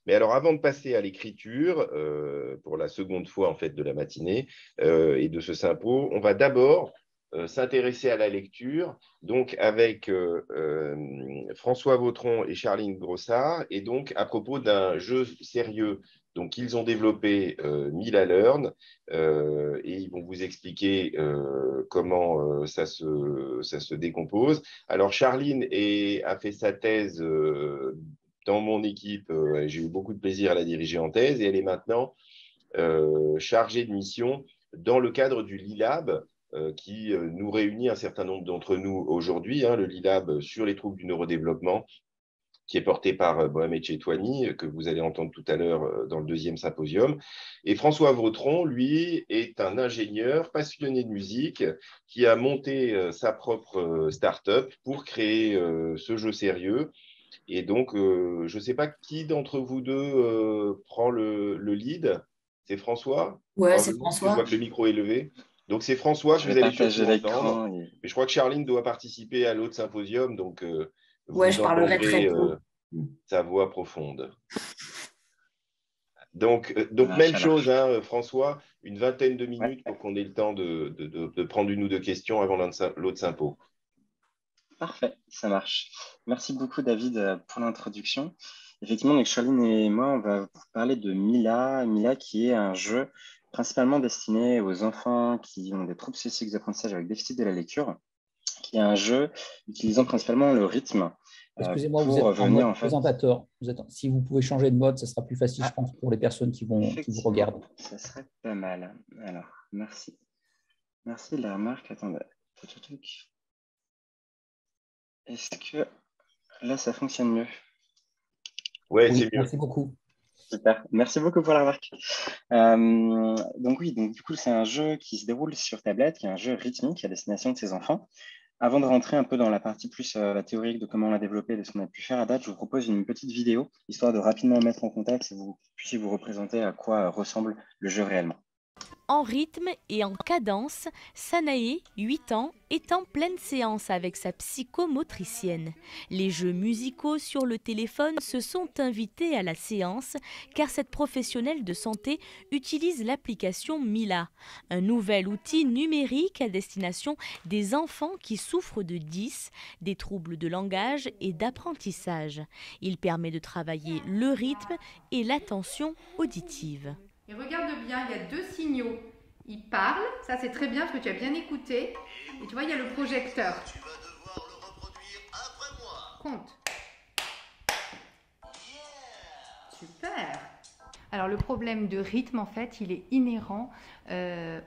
Mais alors, avant de passer à l'écriture, pour la seconde fois en fait de la matinée et de ce sympo, on va d'abord s'intéresser à la lecture, donc avec François Vautron et Charline Grossard, et donc à propos d'un jeu sérieux donc qu'ils ont développé Mila Learn, et ils vont vous expliquer comment ça se décompose. Alors Charline a fait sa thèse dans mon équipe, j'ai eu beaucoup de plaisir à la diriger en thèse, et elle est maintenant chargée de mission dans le cadre du LILAB, qui nous réunit un certain nombre d'entre nous aujourd'hui, hein, le LILAB sur les troubles du neurodéveloppement, qui est porté par Mohamed Chetouani, que vous allez entendre tout à l'heure dans le deuxième symposium. Et François Vautron, lui, est un ingénieur passionné de musique qui a monté sa propre start-up pour créer ce jeu sérieux. Et donc, je ne sais pas qui d'entre vous deux prend le lead. C'est François, Ouais, c'est probablement, parce que je vois François. que le micro est levé. Donc, c'est François que Je vous vais allez surtout partager entendre. l'écran. Mais je crois que Charline doit participer à l'autre symposium, donc Ouais, vous je parlerai très entendrez peu. sa voix profonde. Donc, Ça donc marche même alors. chose, hein, François, une vingtaine de Ouais, minutes pour qu'on ait le temps de prendre une ou deux questions avant l'autre sympo. parfait, ça marche. Merci beaucoup, David, pour l'introduction. Effectivement, donc Charline et moi, on va vous parler de Mila. Mila, qui est un jeu principalement destiné aux enfants qui ont des troubles spécifiques d'apprentissage avec déficit de la lecture, qui est un jeu utilisant principalement le rythme Excusez-moi, vous pour êtes en venir mode en fait. présentateur. Si vous pouvez changer de mode, ça sera plus facile, je Ah, pense, pour les personnes qui vous effectivement, regardent. ça serait pas mal. Alors, merci. Merci de la remarque. Attendez. Est-ce que là, ça fonctionne mieux? Ouais, Oui, c'est mieux. merci beaucoup. Super, merci beaucoup pour la remarque. Donc oui, donc du coup, c'est un jeu qui se déroule sur tablette, qui est un jeu rythmique à destination de ces enfants. Avant de rentrer un peu dans la partie plus théorique de comment on l'a développé, de ce qu'on a pu faire à date, je vous propose une petite vidéo, histoire de rapidement mettre en contexte et vous puissiez vous représenter à quoi ressemble le jeu réellement. En rythme et en cadence, Sanae, 8 ans, est en pleine séance avec sa psychomotricienne. Les jeux musicaux sur le téléphone se sont invités à la séance car cette professionnelle de santé utilise l'application Mila, un nouvel outil numérique à destination des enfants qui souffrent de 10, des troubles de langage et d'apprentissage. Il permet de travailler le rythme et l'attention auditive. Et regarde bien, il y a deux signaux. Il parle, ça c'est très bien parce que tu as bien écouté. Et tu vois, il y a le projecteur. Tu vas devoir le reproduire après moi. Compte. Super. Alors le problème de rythme, en fait, il est inhérent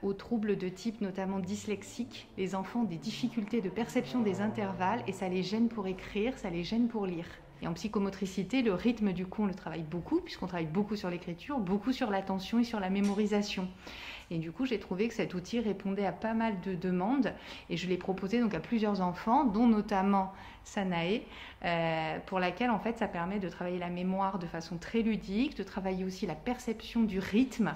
aux troubles de type notamment dyslexique. Les enfants ont des difficultés de perception des intervalles et ça les gêne pour écrire, ça les gêne pour lire. Et en psychomotricité, le rythme, du coup, on le travaille beaucoup, puisqu'on travaille beaucoup sur l'écriture, beaucoup sur l'attention et sur la mémorisation. Et du coup, j'ai trouvé que cet outil répondait à pas mal de demandes, et je l'ai proposé donc à plusieurs enfants, dont notamment Sanae, pour laquelle, en fait, ça permet de travailler la mémoire de façon très ludique, de travailler aussi la perception du rythme.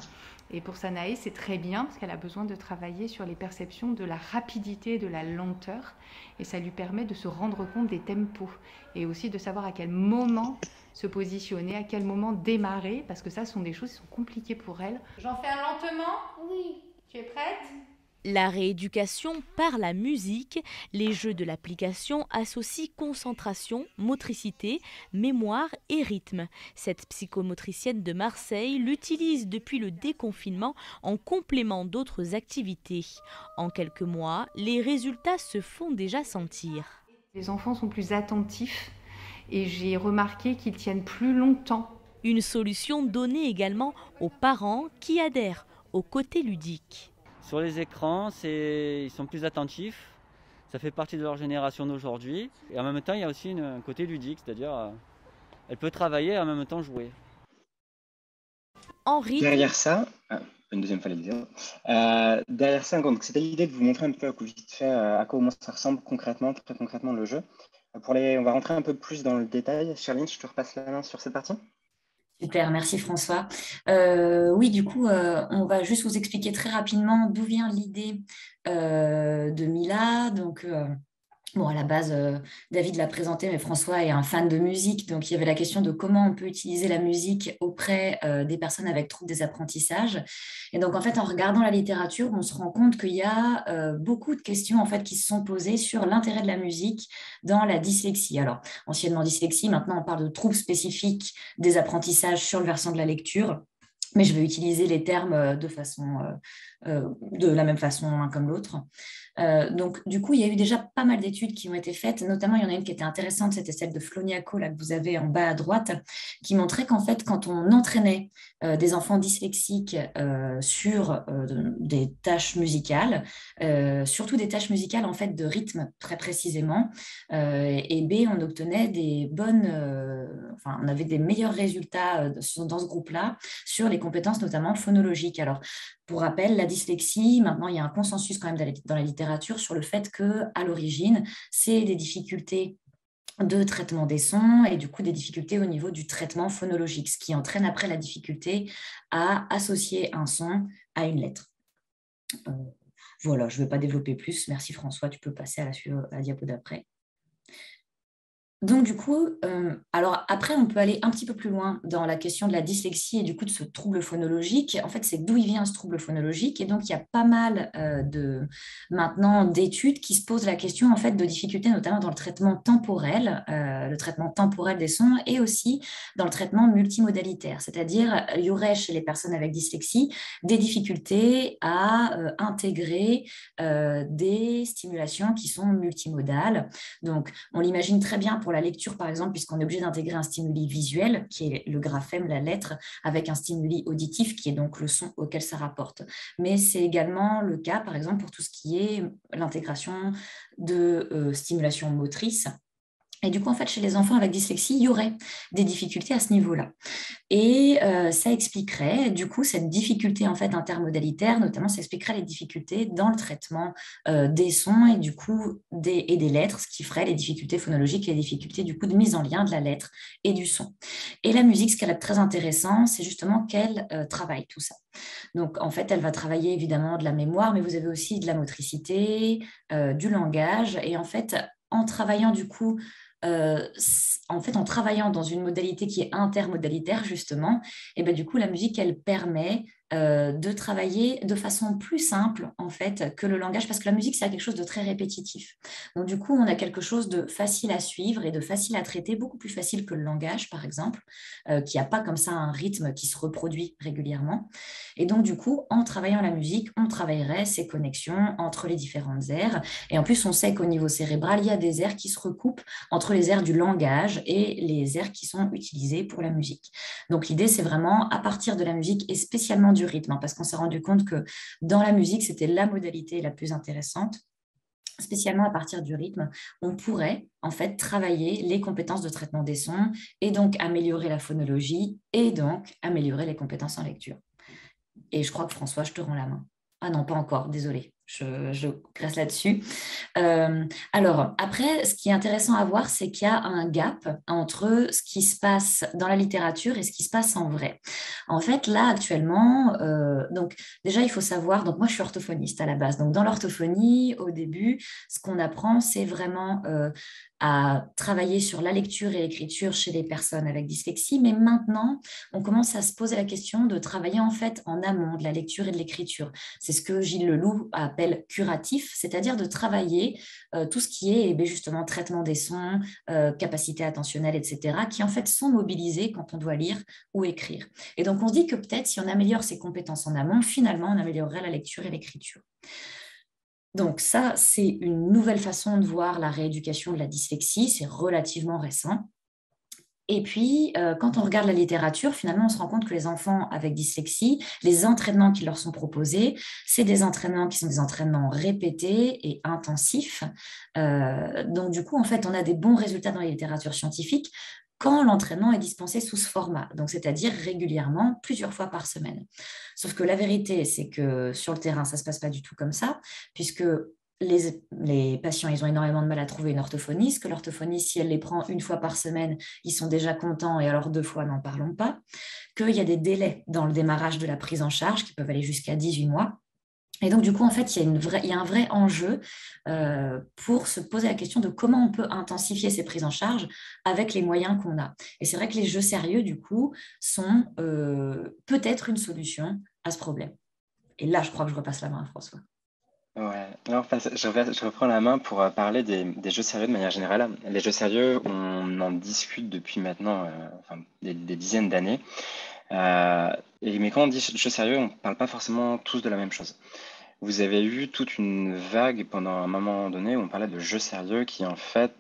Et pour Sanae, c'est très bien parce qu'elle a besoin de travailler sur les perceptions de la rapidité et de la lenteur. Et ça lui permet de se rendre compte des tempos et aussi de savoir à quel moment se positionner, à quel moment démarrer, parce que ça, ce sont des choses qui sont compliquées pour elle. J'en fais un lentement? Oui. Tu es prête? La rééducation par la musique, les jeux de l'application associent concentration, motricité, mémoire et rythme. Cette psychomotricienne de Marseille l'utilise depuis le déconfinement en complément d'autres activités. En quelques mois, les résultats se font déjà sentir. Les enfants sont plus attentifs et j'ai remarqué qu'ils tiennent plus longtemps. Une solution donnée également aux parents qui adhèrent au côté ludique. Sur les écrans, ils sont plus attentifs, ça fait partie de leur génération d'aujourd'hui. Et en même temps, il y a aussi un côté ludique, c'est-à-dire elle peut travailler et en même temps jouer. En rythme. Derrière ça, une deuxième fois la vidéo. Derrière ça, c'était l'idée de vous montrer un peu vite fait à quoi ça ressemble concrètement, très concrètement le jeu. On va rentrer un peu plus dans le détail. Charline, je te repasse la main sur cette partie. Super, merci François. Oui, du coup, on va juste vous expliquer très rapidement d'où vient l'idée de Mila. Donc, bon, à la base, David l'a présenté, mais François est un fan de musique. Donc, il y avait la question de comment on peut utiliser la musique auprès des personnes avec troubles des apprentissages. Et donc, en fait, en regardant la littérature, on se rend compte qu'il y a beaucoup de questions en fait, qui se sont posées sur l'intérêt de la musique dans la dyslexie. Alors, anciennement dyslexie, maintenant, on parle de troubles spécifiques des apprentissages sur le versant de la lecture. Mais je vais utiliser les termes de la même façon l'un comme l'autre. Donc, du coup, il y a eu déjà pas mal d'études qui ont été faites. Notamment, il y en a une qui était intéressante, c'était celle de Floniaco, là, que vous avez en bas à droite, qui montrait qu'en fait, quand on entraînait des enfants dyslexiques sur des tâches musicales, surtout des tâches musicales en fait de rythme très précisément, et B, on obtenait on avait des meilleurs résultats dans ce groupe-là sur les compétences notamment phonologiques. Alors, pour rappel, la dyslexie, maintenant, il y a un consensus quand même dans la littérature sur le fait qu'à l'origine, c'est des difficultés de traitement des sons et du coup des difficultés au niveau du traitement phonologique, ce qui entraîne après la difficulté à associer un son à une lettre. Voilà, je ne vais pas développer plus. Merci François, tu peux passer à la diapo d'après. Donc, du coup, alors après, on peut aller un petit peu plus loin dans la question de la dyslexie et du coup de ce trouble phonologique. En fait, c'est d'où il vient ce trouble phonologique. Et donc, il y a pas mal maintenant d'études qui se posent la question en fait de difficultés, notamment dans le traitement temporel des sons et aussi dans le traitement multimodalitaire. C'est-à-dire, il y aurait chez les personnes avec dyslexie des difficultés à intégrer des stimulations qui sont multimodales. Donc, on l'imagine très bien pour la lecture, par exemple, puisqu'on est obligé d'intégrer un stimuli visuel, qui est le graphème, la lettre, avec un stimuli auditif, qui est donc le son auquel ça rapporte. Mais c'est également le cas, par exemple, pour tout ce qui est l'intégration de stimulation motrice. Et du coup, en fait, chez les enfants avec dyslexie, il y aurait des difficultés à ce niveau-là. Et ça expliquerait, du coup, cette difficulté en fait intermodalitaire, notamment, ça expliquerait les difficultés dans le traitement des sons et du coup des lettres, ce qui ferait les difficultés phonologiques et les difficultés du coup de mise en lien de la lettre et du son. Et la musique, ce qu'elle a de très intéressant, c'est justement qu'elle travaille tout ça. Donc, en fait, elle va travailler évidemment de la mémoire, mais vous avez aussi de la motricité, du langage, et en fait, en travaillant du coup en travaillant dans une modalité qui est intermodalitaire, justement, et ben, du coup, la musique, elle permet de travailler de façon plus simple, en fait, que le langage, parce que la musique, c'est quelque chose de très répétitif. Donc, du coup, on a quelque chose de facile à suivre et de facile à traiter, beaucoup plus facile que le langage, par exemple, qui n'a pas comme ça un rythme qui se reproduit régulièrement. Et donc, du coup, en travaillant la musique, on travaillerait ces connexions entre les différentes aires. Et en plus, on sait qu'au niveau cérébral, il y a des aires qui se recoupent entre les aires du langage et les aires qui sont utilisées pour la musique. Donc, l'idée, c'est vraiment, à partir de la musique et spécialement du rythme, parce qu'on s'est rendu compte que dans la musique, c'était la modalité la plus intéressante. Spécialement à partir du rythme, on pourrait en fait travailler les compétences de traitement des sons et donc améliorer la phonologie et donc améliorer les compétences en lecture. Et je crois que François, je te rends la main. Ah non, pas encore, désolée. Je reste là-dessus. Alors, après, ce qui est intéressant à voir, c'est qu'il y a un gap entre ce qui se passe dans la littérature et ce qui se passe en vrai. En fait, là, actuellement, donc déjà, il faut savoir, donc moi, je suis orthophoniste à la base. Donc, dans l'orthophonie, au début, ce qu'on apprend, c'est vraiment à travailler sur la lecture et l'écriture chez les personnes avec dyslexie. Mais maintenant, on commence à se poser la question de travailler en fait en amont de la lecture et de l'écriture. C'est ce que Gilles Leloup appelle curatif, c'est-à-dire de travailler tout ce qui est justement traitement des sons, capacité attentionnelle, etc., qui en fait sont mobilisés quand on doit lire ou écrire. Et donc on se dit que peut-être si on améliore ces compétences en amont, finalement on améliorerait la lecture et l'écriture. Donc ça, c'est une nouvelle façon de voir la rééducation de la dyslexie, c'est relativement récent. Et puis, quand on regarde la littérature, finalement, on se rend compte que les enfants avec dyslexie, les entraînements qui leur sont proposés, c'est des entraînements qui sont des entraînements répétés et intensifs. Donc, du coup, en fait, on a des bons résultats dans la littérature scientifique quand l'entraînement est dispensé sous ce format, donc c'est-à-dire régulièrement, plusieurs fois par semaine. Sauf que la vérité, c'est que sur le terrain, ça ne se passe pas du tout comme ça, puisque les patients, ils ont énormément de mal à trouver une orthophoniste, que l'orthophoniste, si elle les prend une fois par semaine, ils sont déjà contents, et alors 2 fois, n'en parlons pas, qu'il y a des délais dans le démarrage de la prise en charge qui peuvent aller jusqu'à 18 mois. Et donc, du coup, en fait, il y a un vrai enjeu pour se poser la question de comment on peut intensifier ces prises en charge avec les moyens qu'on a. Et c'est vrai que les jeux sérieux, du coup, sont peut-être une solution à ce problème. Et là, je crois que je repasse la main à François. Ouais, alors, je reprends la main pour parler des jeux sérieux de manière générale. Les jeux sérieux, on en discute depuis maintenant des dizaines d'années. Mais quand on dit jeux sérieux, on ne parle pas forcément tous de la même chose. Vous avez eu toute une vague pendant un moment donné où on parlait de jeux sérieux qui, en fait,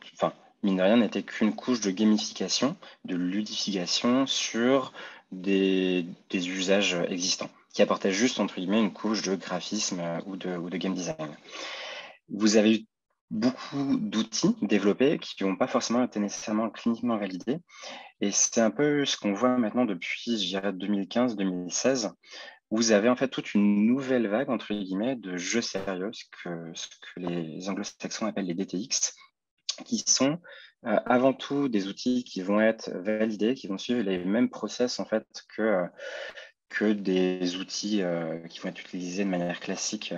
mine de rien, n'était qu'une couche de gamification, de ludification sur des usages existants, qui apportaient juste, entre guillemets, une couche de graphisme ou de game design. Vous avez eu beaucoup d'outils développés qui n'ont pas forcément été nécessairement cliniquement validés. Et c'est un peu ce qu'on voit maintenant depuis, je dirais, 2015-2016. Vous avez en fait toute une nouvelle vague, entre guillemets, de jeux sérieux, ce que les anglo-saxons appellent les DTX, qui sont avant tout des outils qui vont être validés, qui vont suivre les mêmes process en fait que des outils qui vont être utilisés de manière classique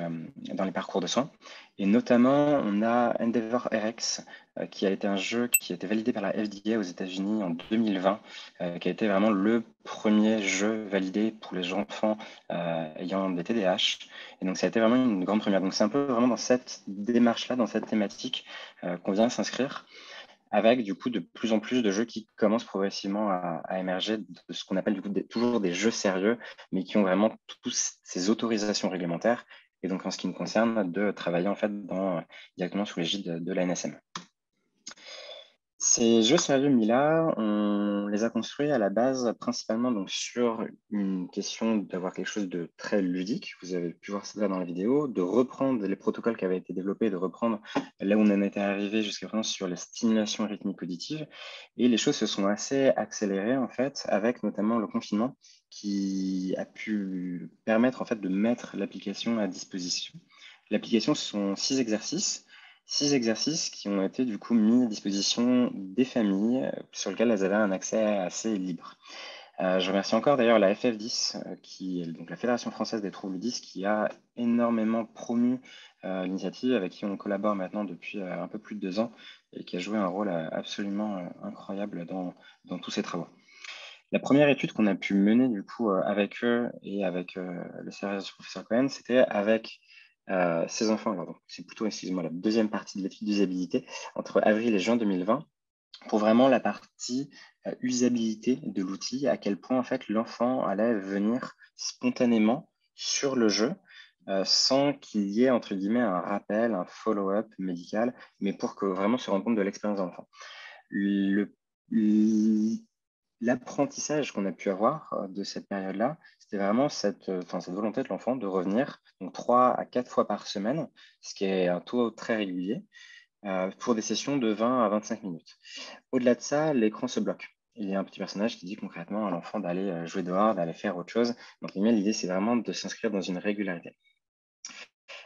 dans les parcours de soins. Et notamment, on a Endeavor RX, qui a été un jeu qui a été validé par la FDA aux États-Unis en 2020, qui a été vraiment le premier jeu validé pour les enfants ayant des TDAH. Et donc, ça a été vraiment une grande première. Donc, c'est un peu vraiment dans cette démarche-là, dans cette thématique qu'on vient s'inscrire, avec du coup de plus en plus de jeux qui commencent progressivement à émerger de ce qu'on appelle du coup toujours des jeux sérieux, mais qui ont vraiment tous ces autorisations réglementaires. Et donc, en ce qui me concerne, de travailler en fait directement sous l'égide de l'ANSM. Ces jeux sérieux mis-là, on les a construits à la base principalement donc, sur une question d'avoir quelque chose de très ludique. Vous avez pu voir ça dans la vidéo, de reprendre les protocoles qui avaient été développés, de reprendre là où on en était arrivé jusqu'à présent sur la stimulation rythmique auditive. Et les choses se sont assez accélérées en fait, avec notamment le confinement qui a pu permettre en fait de mettre l'application à disposition. L'application, ce sont 6 exercices. 6 exercices qui ont été du coup mis à disposition des familles sur lesquels elles avaient un accès assez libre. Je remercie encore d'ailleurs la FF10, qui est donc la Fédération française des troubles 10, qui a énormément promu l'initiative, avec qui on collabore maintenant depuis un peu plus de 2 ans et qui a joué un rôle absolument incroyable dans tous ces travaux. La première étude qu'on a pu mener du coup avec eux et avec le service du professeur Cohen, c'était avec ces enfants, alors c'est plutôt, excusez-moi, la deuxième partie de l'étude d'usabilité, entre avril et juin 2020, pour vraiment la partie usabilité de l'outil, à quel point en fait l'enfant allait venir spontanément sur le jeu, sans qu'il y ait entre guillemets un rappel, un follow-up médical, mais pour que vraiment se rendre compte de l'expérience de l'enfant. L'apprentissage qu'on a pu avoir de cette période-là, c'était vraiment cette volonté de l'enfant de revenir donc 3 à 4 fois par semaine, ce qui est un taux très régulier, pour des sessions de 20 à 25 minutes. Au-delà de ça, l'écran se bloque. Il y a un petit personnage qui dit concrètement à l'enfant d'aller jouer dehors, d'aller faire autre chose. Donc l'idée, c'est vraiment de s'inscrire dans une régularité.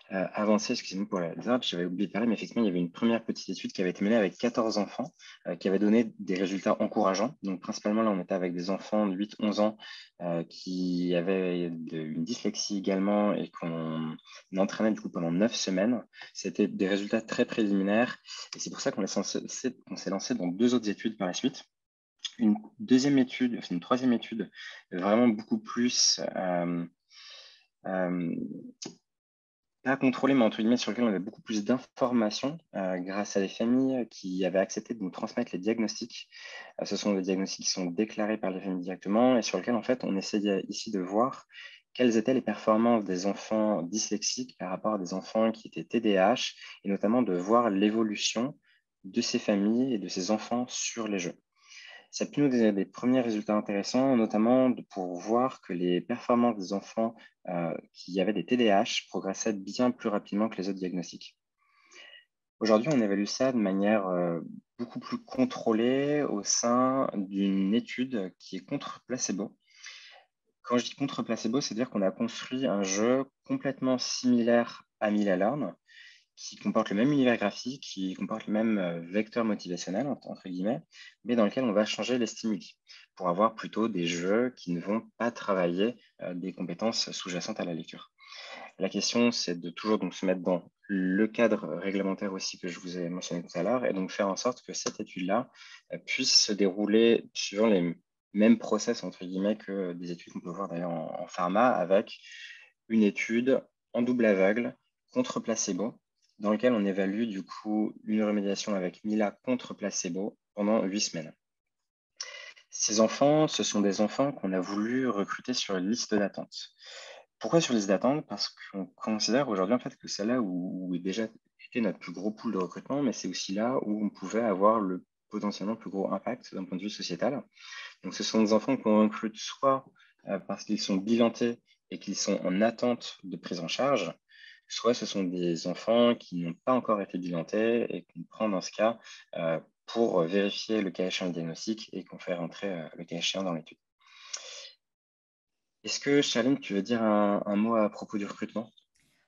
Avancé, excusez-moi pour les arbres, j'avais oublié de parler, mais effectivement, il y avait une première petite étude qui avait été menée avec 14 enfants, qui avait donné des résultats encourageants. Donc, principalement, là, on était avec des enfants de 8-11 ans qui avaient une dyslexie également et qu'on entraînait du coup pendant 9 semaines. C'était des résultats très préliminaires et c'est pour ça qu'on s'est lancé dans 2 autres études par la suite. Une troisième étude, vraiment beaucoup plus pas contrôlé, mais entre guillemets, sur lequel on avait beaucoup plus d'informations grâce à des familles qui avaient accepté de nous transmettre les diagnostics. Ce sont des diagnostics qui sont déclarés par les familles directement et sur lesquels, en fait, on essayait ici de voir quelles étaient les performances des enfants dyslexiques par rapport à des enfants qui étaient TDAH et notamment de voir l'évolution de ces familles et de ces enfants sur les jeux. Ça a pu nous donner des premiers résultats intéressants, notamment pour voir que les performances des enfants qui avaient des TDAH progressaient bien plus rapidement que les autres diagnostics. Aujourd'hui, on évalue ça de manière beaucoup plus contrôlée au sein d'une étude qui est contre placebo. Quand je dis contre placebo, c'est-à-dire qu'on a construit un jeu complètement similaire à Mille Alarmes, qui comportent le même univers graphique, qui comportent le même vecteur motivationnel, entre guillemets, mais dans lequel on va changer les stimuli pour avoir plutôt des jeux qui ne vont pas travailler des compétences sous-jacentes à la lecture. La question, c'est de toujours donc, se mettre dans le cadre réglementaire aussi que je vous ai mentionné tout à l'heure et donc faire en sorte que cette étude-là puisse se dérouler suivant les mêmes process, entre guillemets, que des études qu'on peut voir d'ailleurs en pharma, avec une étude en double aveugle contre placebo, dans lequel on évalue du coup une remédiation avec Mila contre placebo pendant 8 semaines. Ces enfants, ce sont des enfants qu'on a voulu recruter sur une liste d'attente. Pourquoi sur liste d'attente? Parce qu'on considère aujourd'hui en fait que c'est là où est déjà été notre plus gros pool de recrutement, mais c'est aussi là où on pouvait avoir le potentiellement plus gros impact d'un point de vue sociétal. Donc ce sont des enfants qu'on recrute soit parce qu'ils sont bilantés et qu'ils sont en attente de prise en charge, soit ce sont des enfants qui n'ont pas encore été bilantés et qu'on prend dans ce cas pour vérifier le cas échéant le diagnostic et qu'on fait rentrer le cas échéant dans l'étude. Est-ce que, Charline, tu veux dire un mot à propos du recrutement?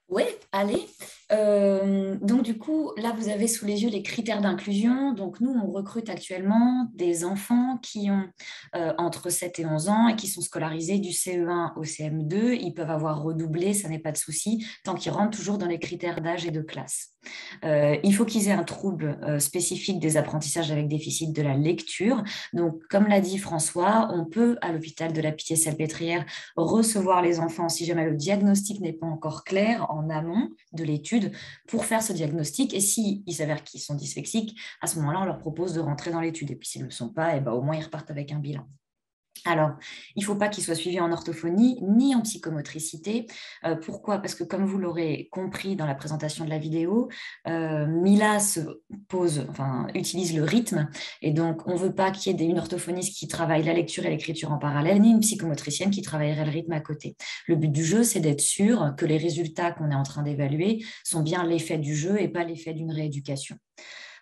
Oui, allez. Donc du coup, là, vous avez sous les yeux les critères d'inclusion. Donc nous, on recrute actuellement des enfants qui ont entre 7 et 11 ans et qui sont scolarisés du CE1 au CM2. Ils peuvent avoir redoublé, ça n'est pas de souci, tant qu'ils rentrent toujours dans les critères d'âge et de classe. Il faut qu'ils aient un trouble spécifique des apprentissages avec déficit de la lecture. Donc, comme l'a dit François, on peut, à l'hôpital de la Pitié-Salpêtrière, recevoir les enfants si jamais le diagnostic n'est pas encore clair en amont de l'étude pour faire ce diagnostic. Et s'il s'avère qu'ils sont dyslexiques, à ce moment-là, on leur propose de rentrer dans l'étude. Et puis, s'ils ne le sont pas, et ben, au moins, ils repartent avec un bilan. Alors, il ne faut pas qu'il soit suivi en orthophonie ni en psychomotricité. Pourquoi? Parce que comme vous l'aurez compris dans la présentation de la vidéo, Mila utilise le rythme et donc on ne veut pas qu'il y ait une orthophoniste qui travaille la lecture et l'écriture en parallèle, ni une psychomotricienne qui travaillerait le rythme à côté. Le but du jeu, c'est d'être sûr que les résultats qu'on est en train d'évaluer sont bien l'effet du jeu et pas l'effet d'une rééducation.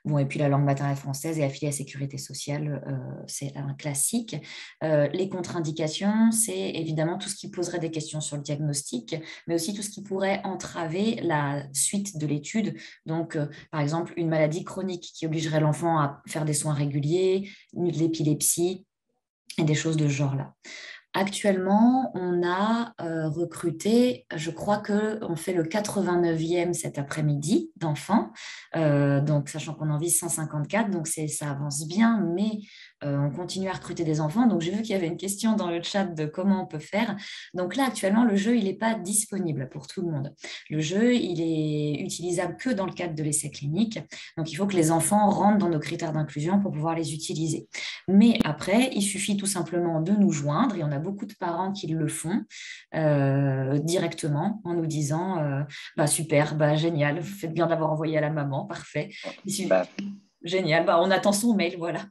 Bon, et puis la langue maternelle française est affiliée à sécurité sociale, c'est un classique. Les contre-indications, c'est évidemment tout ce qui poserait des questions sur le diagnostic, mais aussi tout ce qui pourrait entraver la suite de l'étude. Donc, par exemple, une maladie chronique qui obligerait l'enfant à faire des soins réguliers, l'épilepsie et des choses de ce genre-là. Actuellement, on a recruté, je crois qu'on fait le 89e cet après-midi d'enfants, donc sachant qu'on en vise 154, donc ça avance bien, mais on continue à recruter des enfants. Donc j'ai vu qu'il y avait une question dans le chat de comment on peut faire. Donc là, actuellement, le jeu, il n'est pas disponible pour tout le monde. Le jeu, il est utilisable que dans le cadre de l'essai clinique. Donc il faut que les enfants rentrent dans nos critères d'inclusion pour pouvoir les utiliser. Mais après, il suffit tout simplement de nous joindre, et on a beaucoup de parents qui le font directement en nous disant super, génial, vous faites bien d'avoir envoyé à la maman, parfait. Génial, on attend son mail, voilà.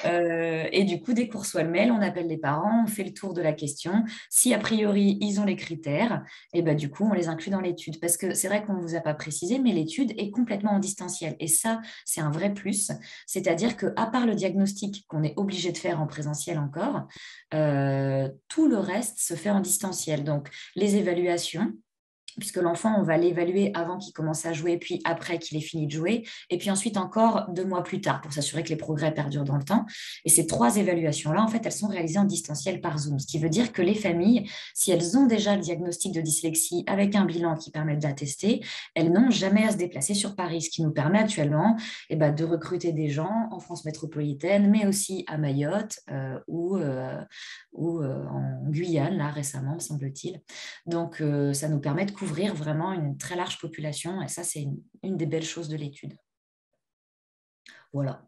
Et du coup, dès qu'on reçoit le mail, on appelle les parents, on fait le tour de la question. Si a priori, ils ont les critères, et du coup, on les inclut dans l'étude. Parce que c'est vrai qu'on ne vous a pas précisé, mais l'étude est complètement en distanciel. Et ça, c'est un vrai plus. C'est-à-dire qu'à part le diagnostic qu'on est obligé de faire en présentiel encore, tout le reste se fait en distanciel. Donc, les évaluations, puisque l'enfant, on va l'évaluer avant qu'il commence à jouer, puis après qu'il ait fini de jouer, et puis ensuite encore 2 mois plus tard, pour s'assurer que les progrès perdurent dans le temps. Et ces 3 évaluations-là, en fait, elles sont réalisées en distanciel par Zoom, ce qui veut dire que les familles, si elles ont déjà le diagnostic de dyslexie avec un bilan qui permet de l'attester, elles n'ont jamais à se déplacer sur Paris, ce qui nous permet actuellement de recruter des gens en France métropolitaine, mais aussi à Mayotte ou en Guyane, là récemment, me semble-t-il. Donc, ça nous permet de couvrir vraiment une très large population, et ça, c'est une des belles choses de l'étude. Voilà.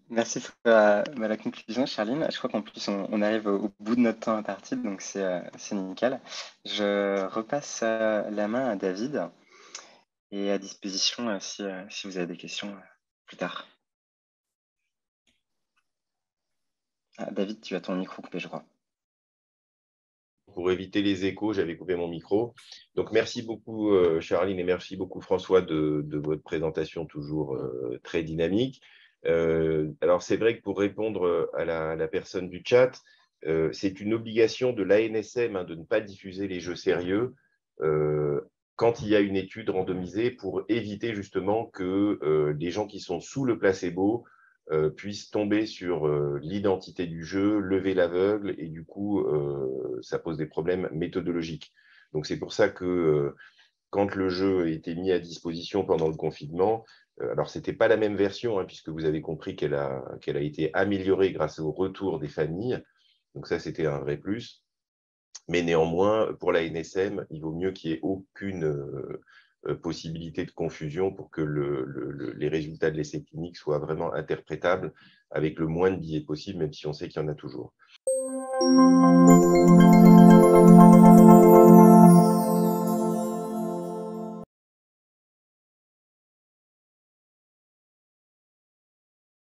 Merci pour la conclusion, Charline. Je crois qu'en plus, on arrive au bout de notre temps imparti, donc c'est nickel. Je repasse la main à David et à disposition si vous avez des questions plus tard. David, tu as ton micro coupé, je crois. Pour éviter les échos, j'avais coupé mon micro. Donc, merci beaucoup, Charline, et merci beaucoup, François, de votre présentation toujours très dynamique. Alors, c'est vrai que pour répondre à la personne du chat, c'est une obligation de l'ANSM de ne pas diffuser les jeux sérieux quand il y a une étude randomisée pour éviter justement que les gens qui sont sous le placebo puissent tomber sur l'identité du jeu, lever l'aveugle, et du coup, ça pose des problèmes méthodologiques. Donc, c'est pour ça que quand le jeu a été mis à disposition pendant le confinement, alors ce n'était pas la même version, hein, puisque vous avez compris qu'elle a été améliorée grâce au retour des familles. Donc ça, c'était un vrai plus. Mais néanmoins, pour la NSM, il vaut mieux qu'il n'y ait aucune possibilité de confusion pour que les résultats de l'essai clinique soient vraiment interprétables avec le moins de biais possible, même si on sait qu'il y en a toujours.